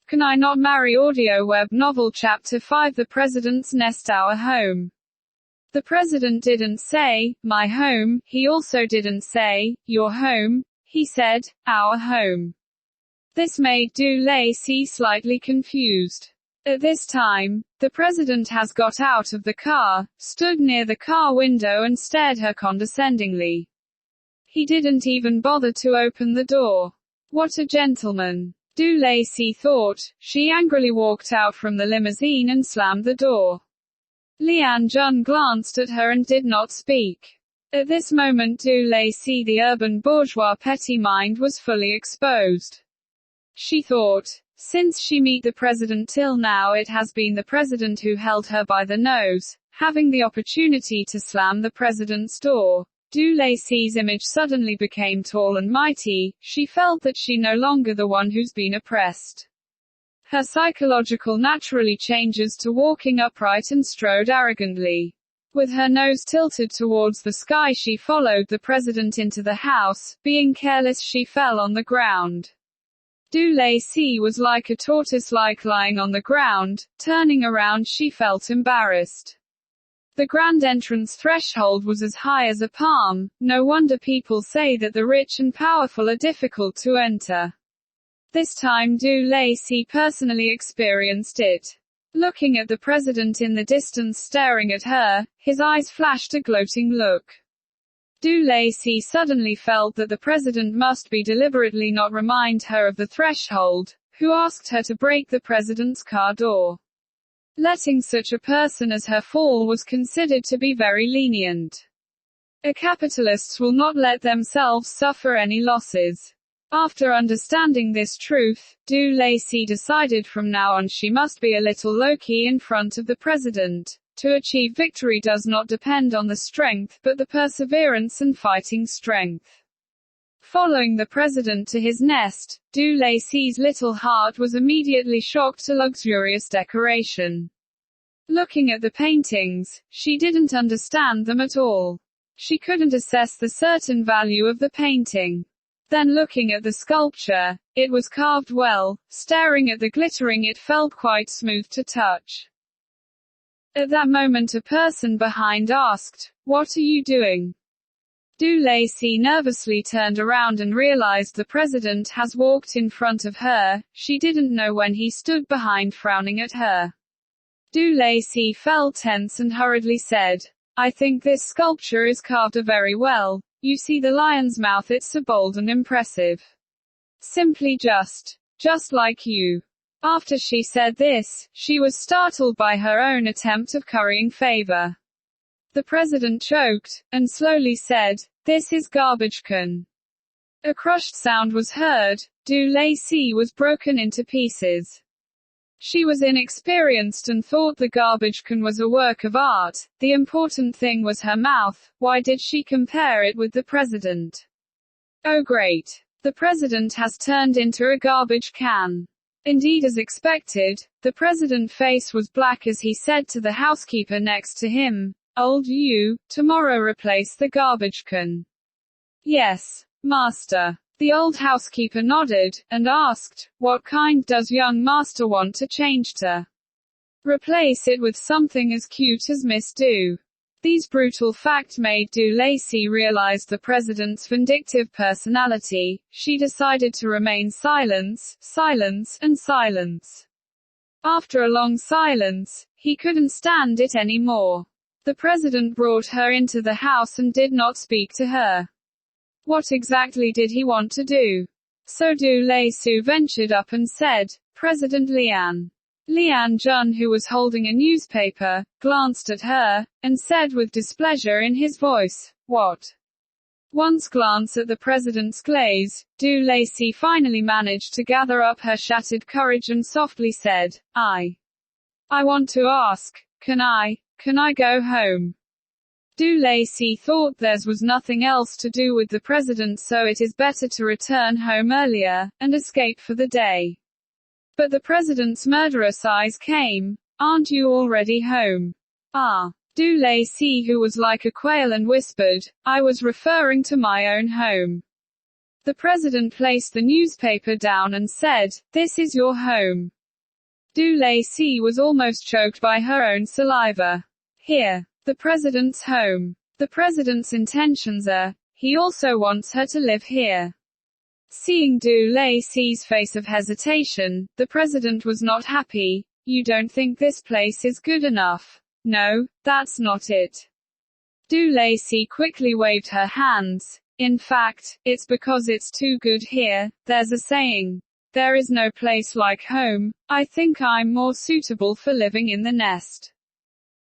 Can I Not Marry audio web novel Chapter 5 The President's Nest Our Home. The president didn't say, my home, he also didn't say, your home, he said, our home. This made Du Lacey slightly confused. At this time, the president has got out of the car, stood near the car window and stared her condescendingly. He didn't even bother to open the door. What a gentleman. Du Lacey thought. She angrily walked out from the limousine and slammed the door. Lian Jun glanced at her and did not speak. At this moment Du Lacey, the urban bourgeois petty mind, was fully exposed. She thought, since she met the president till now it has been the president who held her by the nose, having the opportunity to slam the president's door. Du Lacey's image suddenly became tall and mighty. She felt that she no longer the one who's been oppressed. Her psychological naturally changes to walking upright and strode arrogantly. With her nose tilted towards the sky she followed the president into the house. Being careless she fell on the ground. Du Lacey was like a tortoise lying on the ground. Turning around she felt embarrassed. The grand entrance threshold was as high as a palm. No wonder people say that the rich and powerful are difficult to enter. This time Du Lacey personally experienced it. Looking at the president in the distance staring at her, his eyes flashed a gloating look. Du Lacey suddenly felt that the president must be deliberately not remind her of the threshold, who asked her to break the president's car door. Letting such a person as her fall was considered to be very lenient. Capitalists will not let themselves suffer any losses. After understanding this truth, Du Lacey decided from now on she must be a little low-key in front of the president. To achieve victory does not depend on the strength, but the perseverance and fighting strength. Following the president to his nest, Du Lacey's little heart was immediately shocked to luxurious decoration. Looking at the paintings, she didn't understand them at all. She couldn't assess the certain value of the painting. Then looking at the sculpture, it was carved well. Staring at the glittering, it felt quite smooth to touch. At that moment a person behind asked, "What are you doing?" Du Lacey nervously turned around and realized the president has walked in front of her. She didn't know when he stood behind frowning at her. Du Lacey felt tense and hurriedly said, "I think this sculpture is carved very well. You see the lion's mouth, it's so bold and impressive. Simply just like you." After she said this, she was startled by her own attempt of currying favor. The president choked, and slowly said, "This is garbage can." A crushed sound was heard. Du Lacey was broken into pieces. She was inexperienced and thought the garbage can was a work of art. The important thing was her mouth. Why did she compare it with the president? Oh great! The president has turned into a garbage can. Indeed, as expected, the president's face was black as he said to the housekeeper next to him, "Old you, tomorrow replace the garbage can." "Yes, master." The old housekeeper nodded, and asked, "What kind does young master want to change to?" "Replace it with something as cute as Miss Du." These brutal facts made Du Lacey realize the president's vindictive personality. She decided to remain silence. After a long silence, he couldn't stand it anymore. The president brought her into the house and did not speak to her. What exactly did he want to do? So Du Lacey ventured up and said, "President Lian." Lian Jun, who was holding a newspaper, glanced at her, and said with displeasure in his voice, "What?" Once glance at the president's glaze, Du Lacey finally managed to gather up her shattered courage and softly said, I want to ask, can I go home?" Du Lacey thought there was nothing else to do with the president, so it is better to return home earlier, and escape for the day. But the president's murderous eyes came. "Aren't you already home?" "Ah." Du Lacey, who was like a quail, and whispered, "I was referring to my own home." The president placed the newspaper down and said, "This is your home. Du Lacey was almost choked by her own saliva. Here. The president's home. The president's intentions are, he also wants her to live here. Seeing Du Lacey's face of hesitation, the president was not happy. You don't think this place is good enough? No, that's not it. Du Lacey quickly waved her hands. In fact, it's because it's too good here. There's a saying. There is no place like home. I think I'm more suitable for living in the nest.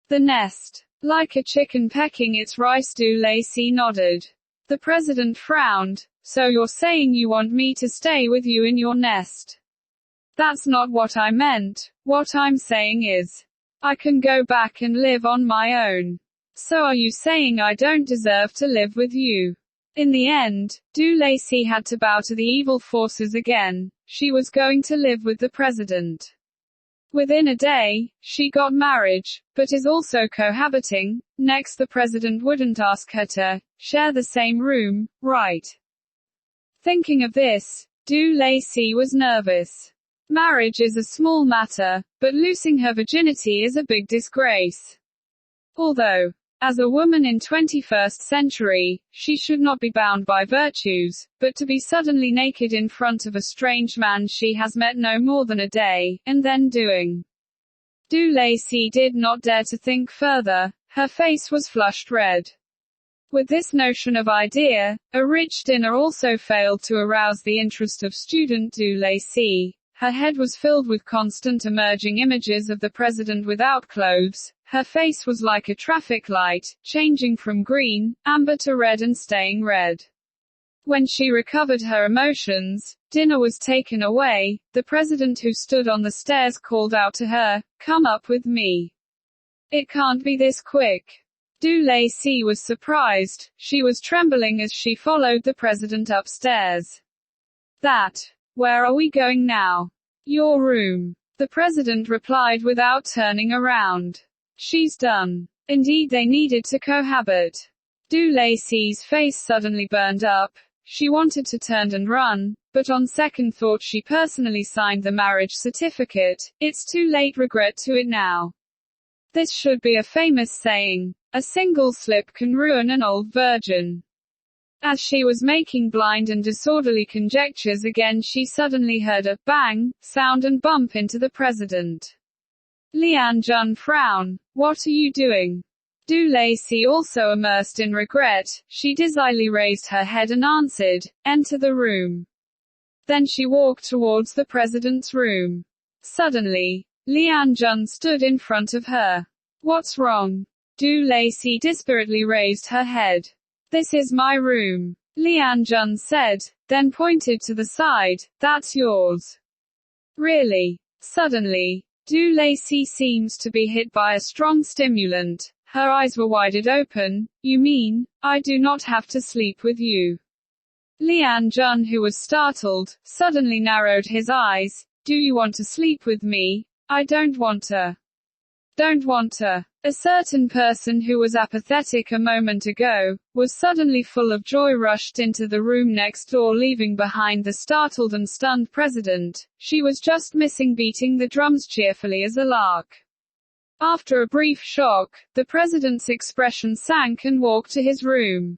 The nest. Like a chicken pecking its rice. Du Lacey nodded. The president frowned. So you're saying you want me to stay with you in your nest? That's not what I meant. What I'm saying is, I can go back and live on my own. So are you saying I don't deserve to live with you? In the end, Du Lacey had to bow to the evil forces again. She was going to live with the president. Within a day, she got marriage, but is also cohabiting. Next, the president wouldn't ask her to share the same room, right? Thinking of this, Du Lacey was nervous. Marriage is a small matter, but losing her virginity is a big disgrace. Although, as a woman in 21st century, she should not be bound by virtues, but to be suddenly naked in front of a strange man she has met no more than a day, and then doing. Du Lacey did not dare to think further. Her face was flushed red. With this notion of idea, a rich dinner also failed to arouse the interest of student Du Lacey. Her head was filled with constant emerging images of the president without clothes. Her face was like a traffic light, changing from green, amber to red and staying red. When she recovered her emotions, dinner was taken away. The president who stood on the stairs called out to her, "Come up with me. It can't be this quick." Du Lacey was surprised. She was trembling as she followed the president upstairs. Where are we going now? Your room. The president replied without turning around. She's done. Indeed, they needed to cohabit. Du Lacey's face suddenly burned up. She wanted to turn and run, but on second thought she personally signed the marriage certificate. It's too late, regret to it now. This should be a famous saying. A single slip can ruin an old virgin. As she was making blind and disorderly conjectures again, she suddenly heard a bang sound and bump into the president. Lian Jun frown. What are you doing? Du Lacey also immersed in regret. She dizzily raised her head and answered, enter the room. Then she walked towards the president's room. Suddenly, Lian Jun stood in front of her. What's wrong? Du Lacey desperately raised her head. This is my room, Lian Jun said, then pointed to the side. That's yours. Really? Suddenly, Du Lacey seems to be hit by a strong stimulant. Her eyes were wided open. You mean, I do not have to sleep with you? Lian Jun, who was startled, suddenly narrowed his eyes. Do you want to sleep with me? I don't want to. Don't want to. A certain person who was apathetic a moment ago, was suddenly full of joy, rushed into the room next door, leaving behind the startled and stunned president. She was just missing beating the drums cheerfully as a lark. After a brief shock, the president's expression sank and walked to his room.